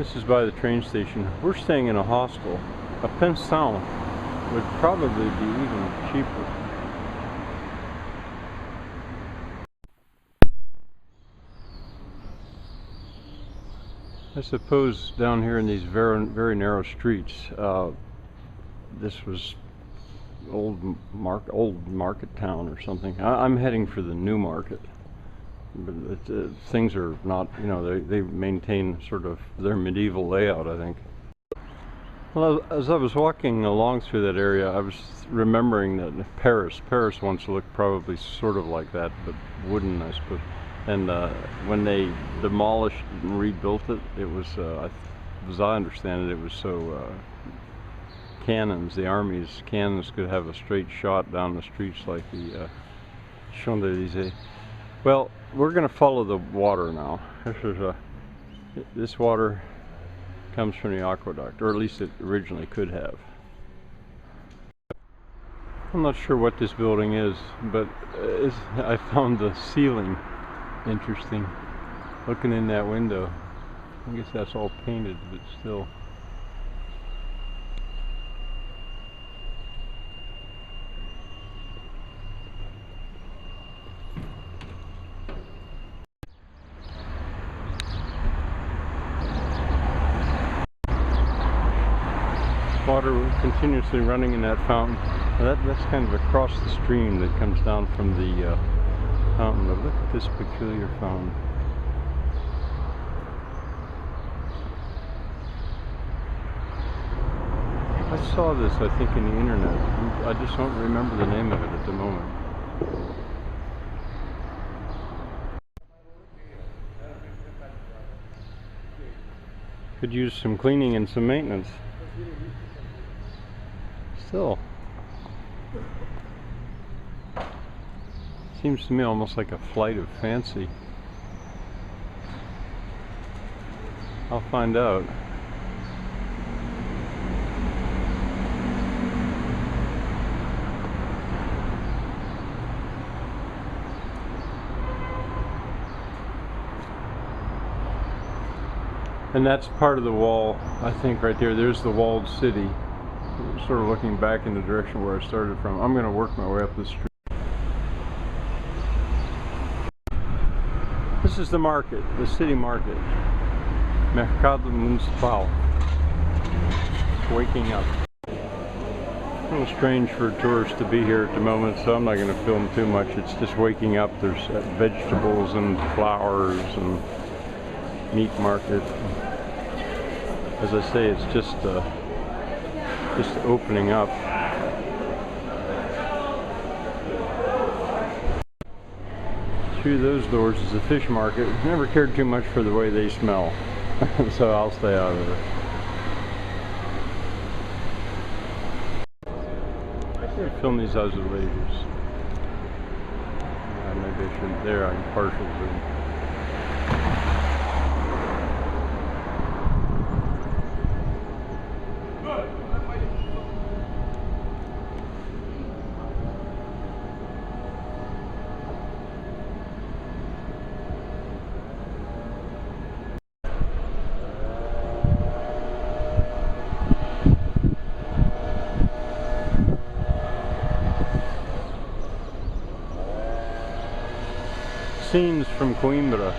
This is by the train station. We're staying in a hostel. A pension would probably be even cheaper. I suppose down here in these very narrow streets, this was old market town or something. I'm heading for the new market. But things are not, you know, they maintain sort of their medieval layout, I think. Well, as I was walking along through that area, I was remembering that Paris once looked probably sort of like that, but wooden, I suppose. And when they demolished and rebuilt it, it was, as I understand it, it was so cannons, the army's cannons could have a straight shot down the streets like the Champs-Élysées. Well, we're going to follow the water now. This water comes from the aqueduct, or at least it originally could have. I'm not sure what this building is, but I found the ceiling interesting. Looking in that window, I guess that's all painted, but still. Water continuously running in that fountain. That's kind of across the stream that comes down from the fountain. But look at this peculiar fountain. I saw this, I think, in the internet. I just don't remember the name of it at the moment. Could use some cleaning and some maintenance. Still, seems to me almost like a flight of fancy. I'll find out. And that's part of the wall, I think, right there. There's the walled city. Sort of looking back in the direction where I started from. I'm going to work my way up the street. This is the market, the city market. Mercado Municipal. It's waking up. A little strange for tourists to be here at the moment, so I'm not going to film too much. It's just waking up. There's vegetables and flowers and meat market. As I say, it's just opening up. Through those doors is the fish market. Never cared too much for the way they smell, so I'll stay out of it. I should film these azulejos. Maybe I shouldn't. There, I'm partial zoom. Scenes from Coimbra.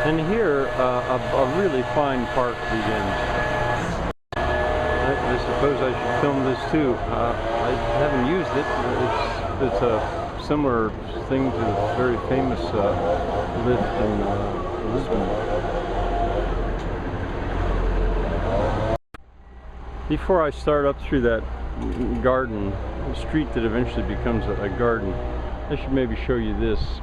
And here, a really fine park begins. I suppose I should film this too. I haven't used it. It's a similar thing to the very famous lift in Lisbon. Before I start up through that garden, the street that eventually becomes a garden, I should maybe show you this.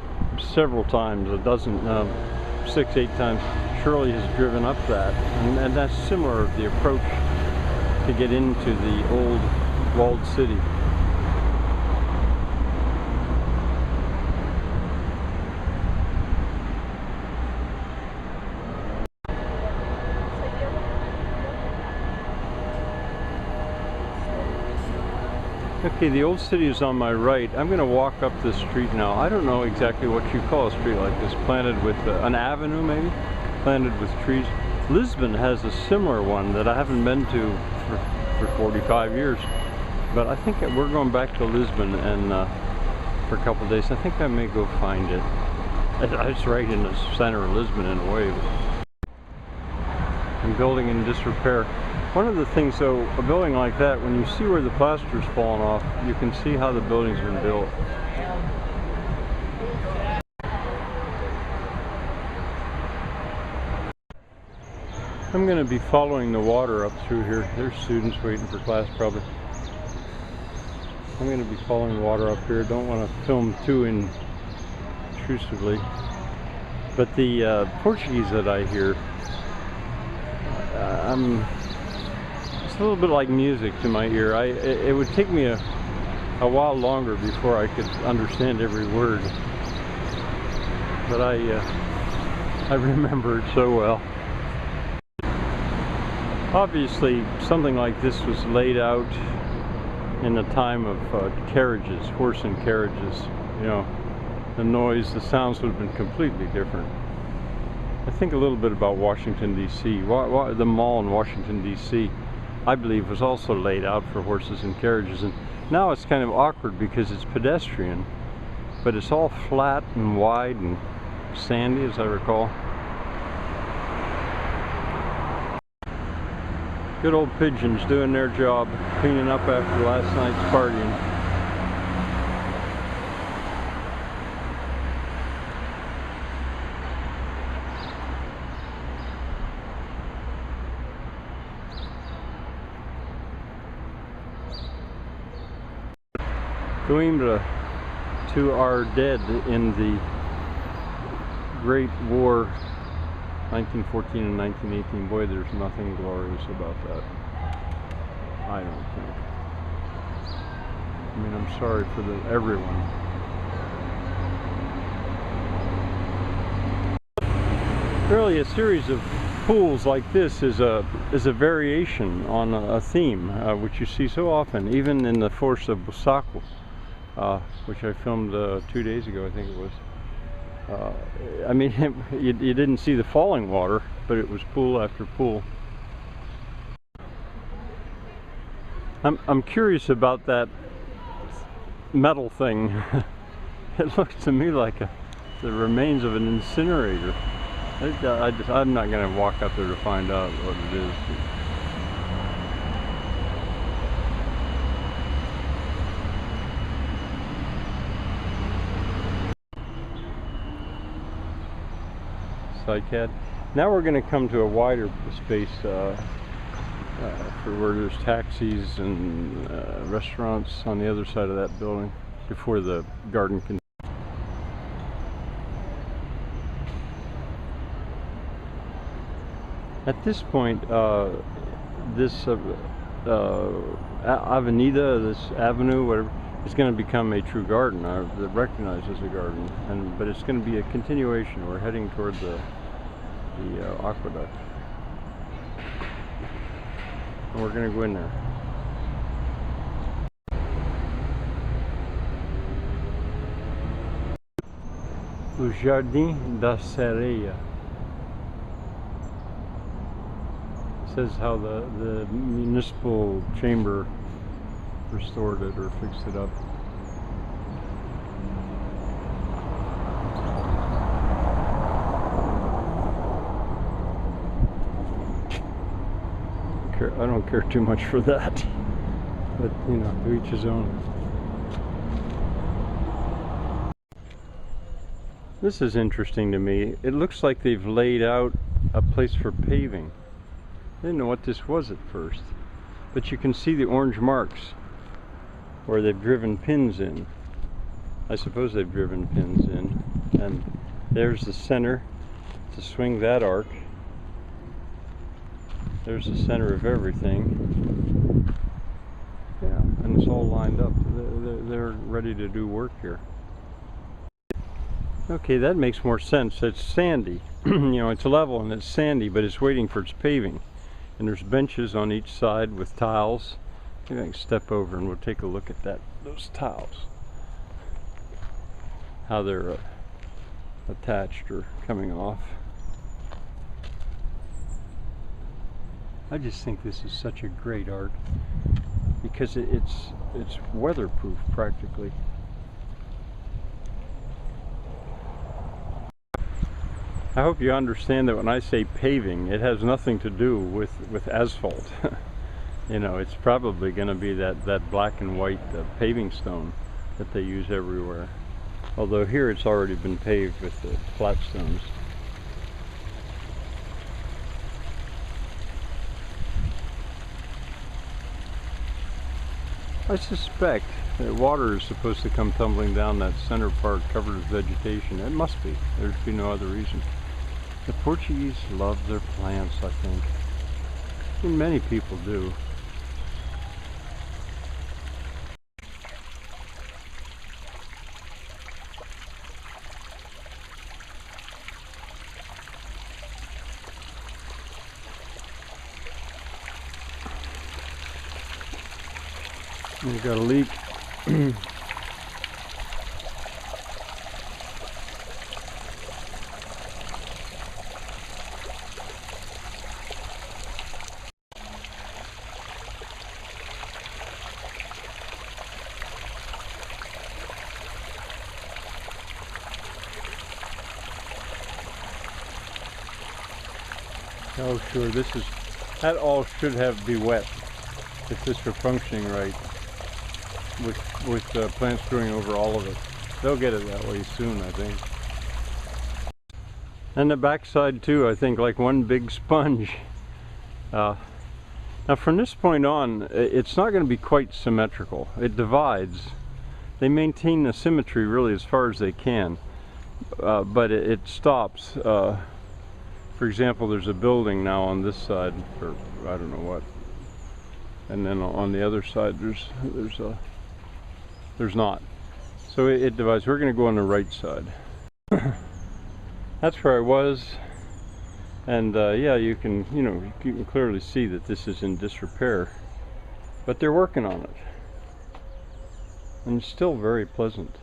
Several times, 6, 8 times, Shirley has driven up that, and that's similar, the approach to get into the old walled city. Okay, the old city is on my right. I'm going to walk up this street now. I don't know exactly what you call a street like this, planted with an avenue maybe, planted with trees. Lisbon has a similar one that I haven't been to for 45 years. But I think we're going back to Lisbon and for a couple of days. I think I may go find it. It's right in the center of Lisbon in a way. And building in disrepair. One of the things though, a building like that, when you see where the plaster's fallen off, you can see how the building's been built. I'm going to be following the water up through here. There's students waiting for class probably. I'm going to be following the water up here. Don't want to film too intrusively. But the Portuguese that I hear, it's a little bit like music to my ear. It would take me a while longer before I could understand every word. But I remember it so well. Obviously, something like this was laid out in the time of carriages, horse and carriages. You know, the noise, the sounds would have been completely different. I think a little bit about Washington, D.C. The mall in Washington, D.C., I believe, was also laid out for horses and carriages. And now it's kind of awkward because it's pedestrian, but it's all flat and wide and sandy, as I recall. Good old pigeons doing their job, cleaning up after last night's partying. Coimbra, to our dead in the Great War 1914 and 1918, boy, there's nothing glorious about that. I don't think. I mean, I'm sorry for everyone. Really, a series of pools like this is a variation on a theme, which you see so often, even in the Forest of Busaco, which I filmed 2 days ago, I think it was. I mean, you didn't see the falling water, but it was pool after pool. I'm curious about that metal thing. It looks to me like the remains of an incinerator. I'm not going to walk up there to find out what it is. CAD. Now we're going to come to a wider space for where there's taxis and restaurants on the other side of that building before the garden can. At this point, this avenida, this avenue, whatever, is going to become a true garden. Recognized as a garden, but it's going to be a continuation. We're heading toward the aqueduct, and we're going to go in there. O Jardim da Sereia. Says how the municipal chamber restored it or fixed it up. I don't care too much for that, but you know, to each his own. This is interesting to me. It looks like they've laid out a place for paving. I didn't know what this was at first, but you can see the orange marks where they've driven pins in. I suppose they've driven pins in, and there's the center to swing that arc. There's the center of everything. Yeah, and it's all lined up. They're ready to do work here. Okay, that makes more sense. It's sandy. You know, it's level and it's sandy, but it's waiting for its paving. And there's benches on each side with tiles Maybe I can step over and we'll take a look at those tiles. How they're attached or coming off. I just think this is such a great art because it's weatherproof practically. I hope you understand that when I say paving, it has nothing to do with asphalt. You know, it's probably going to be that black and white paving stone that they use everywhere. Although here it's already been paved with the flat stones. I suspect that water is supposed to come tumbling down that center part covered with vegetation. It must be. There'd be no other reason. The Portuguese love their plants, I think. And many people do. We've got a leak. Oh sure, that all should be wet if this were functioning right, with plants growing over all of it. They'll get it that way soon, I think. And the backside too, I think, like one big sponge. Now from this point on, it's not going to be quite symmetrical. It divides. They maintain the symmetry really as far as they can, but it stops. For example, there's a building now on this side, or I don't know what, and then on the other side there's not. So it divides. We're going to go on the right side. That's where I was, and yeah, you can clearly see that this is in disrepair, but they're working on it, and it's still very pleasant.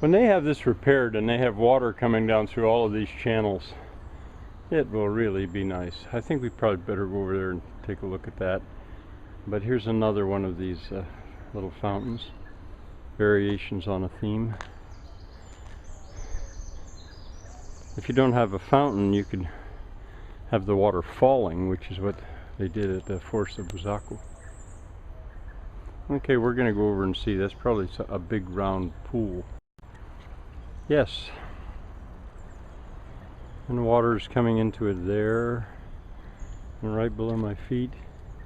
When they have this repaired and they have water coming down through all of these channels, it will really be nice. I think we probably better go over there and take a look at that. But here's another one of these little fountains, variations on a theme. If you don't have a fountain, you could have the water falling, which is what they did at the Forest of Busaco. Okay, we're going to go over and see. That's probably a big round pool. Yes, and the water is coming into it there, and right below my feet.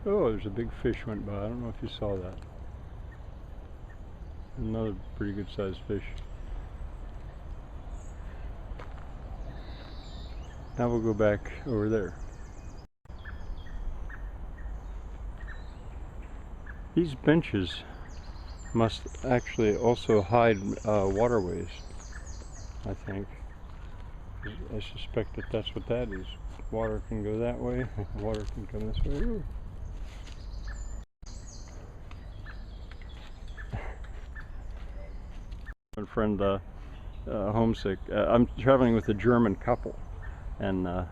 Oh, there's a big fish went by. I don't know if you saw that. Another pretty good sized fish. Now we'll go back over there. These benches must actually also hide waterways, I think. I suspect that that's what that is. Water can go that way, water can come this way. Ooh. My friend homesick. I'm traveling with a German couple, and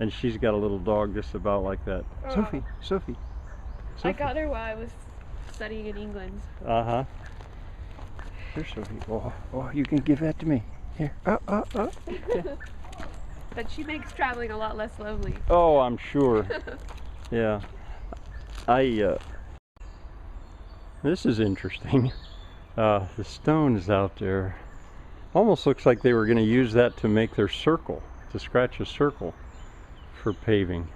she's got a little dog just about like that. Oh. Sophie. I got her while I was studying in England. Uh-huh. Here's Sophie. Oh, you can give that to me. Here. Oh. But she makes traveling a lot less lonely. Oh, I'm sure. Yeah. This is interesting. The stone is out there. Almost looks like they were going to use that to make their circle, to scratch a circle for paving.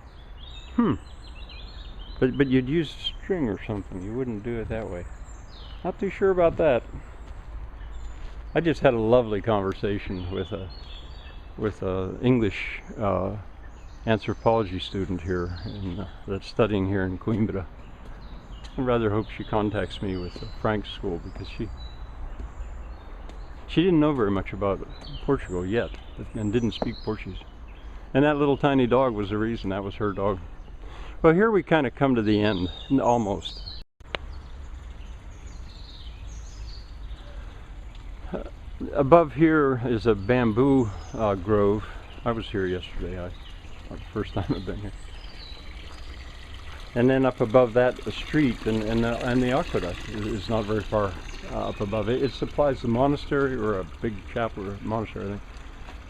But you'd use string or something. You wouldn't do it that way. Not too sure about that. I just had a lovely conversation with a English anthropology student here that's studying here in Coimbra. I rather hope she contacts me with Frank's school, because she didn't know very much about Portugal yet, and didn't speak Portuguese. And that little tiny dog was the reason. That was her dog. Well, here we kind of come to the end, almost. Above here is a bamboo grove. I was here yesterday. The first time I've been here. And then up above that, the street and the aqueduct is not very far up above it. It supplies the monastery, or a big chapel or monastery, I think,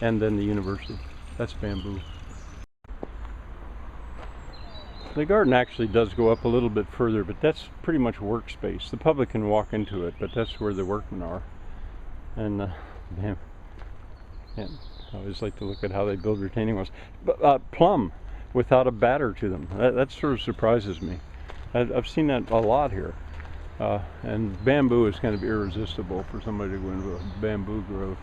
and then the university. That's bamboo. The garden actually does go up a little bit further, but that's pretty much workspace. The public can walk into it, but that's where the workmen are. And and I always like to look at how they build retaining walls. But plumb, without a batter to them. That sort of surprises me. I've seen that a lot here. And bamboo is kind of irresistible for somebody to go into a bamboo grove.